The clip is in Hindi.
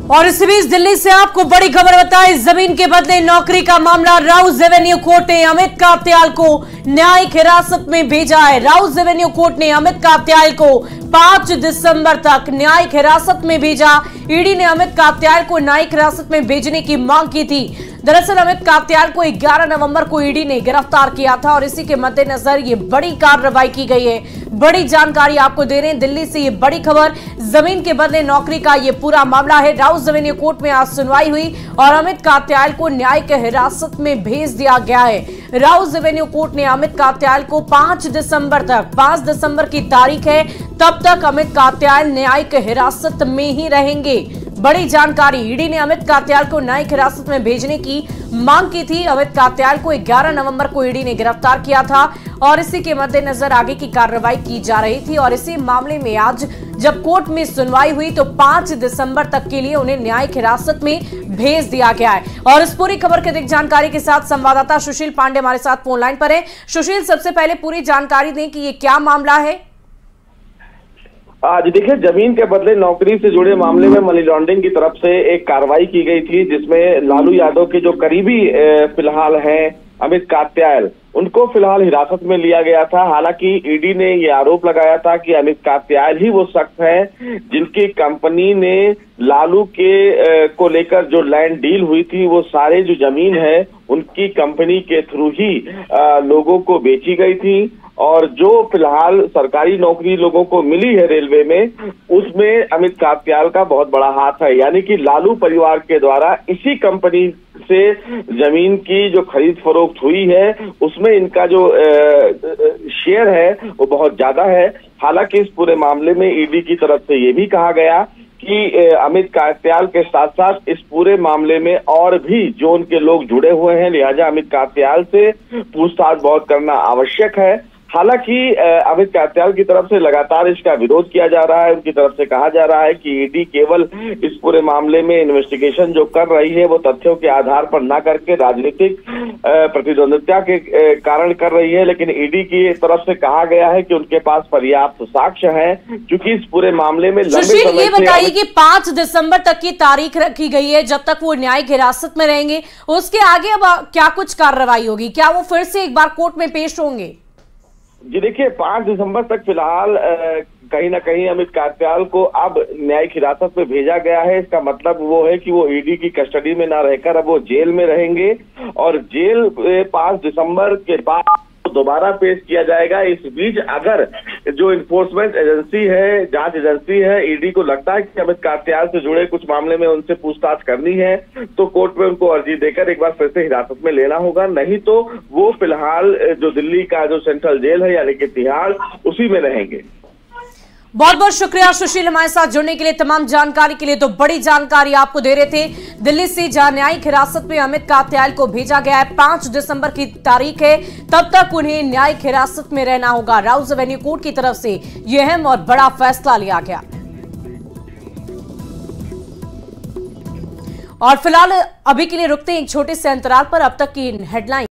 और इसी बीच दिल्ली से आपको बड़ी खबर बताएं, जमीन के बदले नौकरी का मामला। राउज एवेन्यू कोर्ट ने अमित कात्याल को न्यायिक हिरासत में भेजा है। राउज एवेन्यू कोर्ट ने अमित कात्याल को 5 दिसंबर तक न्यायिक हिरासत में भेजा। ईडी ने अमित कात्याल को न्यायिक हिरासत में भेजने की मांग की थी। दरअसल अमित कात्याल को 11 नवंबर को ईडी ने गिरफ्तार किया था और इसी के मद्देनजर ये बड़ी कार्रवाई की गई है। बड़ी जानकारी आपको दे रहे हैं दिल्ली से, ये बड़ी खबर। जमीन के बदले नौकरी का ये पूरा मामला है। राउज एवेन्यू कोर्ट में आज सुनवाई हुई और अमित कात्याल को न्यायिक हिरासत में भेज दिया गया है। राउज एवेन्यू कोर्ट ने अमित कात्याल को 5 दिसंबर की तारीख है, तब तक अमित कात्याल न्यायिक हिरासत में ही रहेंगे। बड़ी जानकारी, ईडी ने अमित कात्याल को न्यायिक हिरासत में भेजने की मांग की थी। अमित कात्याल को 11 नवंबर को ईडी ने गिरफ्तार किया था और इसी के मद्देनजर आगे की कार्रवाई की जा रही थी। और इसी मामले में आज जब कोर्ट में सुनवाई हुई तो 5 दिसंबर तक के लिए उन्हें न्यायिक हिरासत में भेज दिया गया है। और इस पूरी खबर की अधिक जानकारी के साथ संवाददाता सुशील पांडे हमारे साथ फोन लाइन पर है। सुशील, सबसे पहले पूरी जानकारी दें कि ये क्या मामला है। आज देखिए, जमीन के बदले नौकरी से जुड़े मामले में मनी लॉन्ड्रिंग की तरफ से एक कार्रवाई की गई थी, जिसमें लालू यादव के जो करीबी फिलहाल हैं अमित कात्याल, उनको फिलहाल हिरासत में लिया गया था। हालांकि ईडी ने ये आरोप लगाया था कि अमित कात्याल ही वो शख्स है जिनकी कंपनी ने लालू के को लेकर जो लैंड डील हुई थी, वो सारे जो जमीन है उनकी कंपनी के थ्रू ही लोगों को बेची गई थी। और जो फिलहाल सरकारी नौकरी लोगों को मिली है रेलवे में, उसमें अमित कात्याल का बहुत बड़ा हाथ है। यानी कि लालू परिवार के द्वारा इसी कंपनी से जमीन की जो खरीद फरोख्त हुई है, उसमें इनका जो शेयर है वो बहुत ज्यादा है। हालांकि इस पूरे मामले में ईडी की तरफ से ये भी कहा गया कि अमित कात्याल के साथ साथ इस पूरे मामले में और भी जो उनके लोग जुड़े हुए हैं, लिहाजा अमित कात्याल से पूछताछ बहुत करना आवश्यक है। हालांकि अमित कात्याल की तरफ से लगातार इसका विरोध किया जा रहा है। उनकी तरफ से कहा जा रहा है कि ईडी केवल इस पूरे मामले में इन्वेस्टिगेशन जो कर रही है वो तथ्यों के आधार पर ना करके राजनीतिक प्रतिद्वंदिता के कारण कर रही है। लेकिन ईडी की तरफ से कहा गया है कि उनके पास पर्याप्त साक्ष्य हैं, क्योंकि इस पूरे मामले में लंबे समय से। ये बताइए कि 5 दिसंबर तक की तारीख रखी गई है, जब तक वो न्यायिक हिरासत में रहेंगे, उसके आगे अब क्या कुछ कार्रवाई होगी? क्या वो फिर से एक बार कोर्ट में पेश होंगे? जी देखिए, 5 दिसंबर तक फिलहाल कहीं ना कहीं अमित कात्याल को अब न्यायिक हिरासत में भेजा गया है। इसका मतलब वो है कि वो ईडी की कस्टडी में ना रहकर अब वो जेल में रहेंगे और जेल 5 दिसंबर के बाद दोबारा पेश किया जाएगा। इस बीच अगर जो इन्फोर्समेंट एजेंसी है, जांच एजेंसी है, ईडी को लगता है कि अमित कात्याल से जुड़े कुछ मामले में उनसे पूछताछ करनी है, तो कोर्ट में उनको अर्जी देकर एक बार फिर से हिरासत में लेना होगा। नहीं तो वो फिलहाल जो दिल्ली का जो सेंट्रल जेल है यानी कि तिहाड़, उसी में रहेंगे। बहुत बहुत शुक्रिया सुशील, हमारे साथ जुड़ने के लिए, तमाम जानकारी के लिए। तो बड़ी जानकारी आपको दे रहे थे दिल्ली से, जहां न्यायिक हिरासत में अमित कात्याल को भेजा गया है। 5 दिसंबर की तारीख है, तब तक उन्हें न्यायिक हिरासत में रहना होगा। राउज एवेन्यू कोर्ट की तरफ से यह अहम और बड़ा फैसला लिया गया। और फिलहाल अभी के लिए रुकते हैं एक छोटे से अंतराल पर। अब तक की हेडलाइन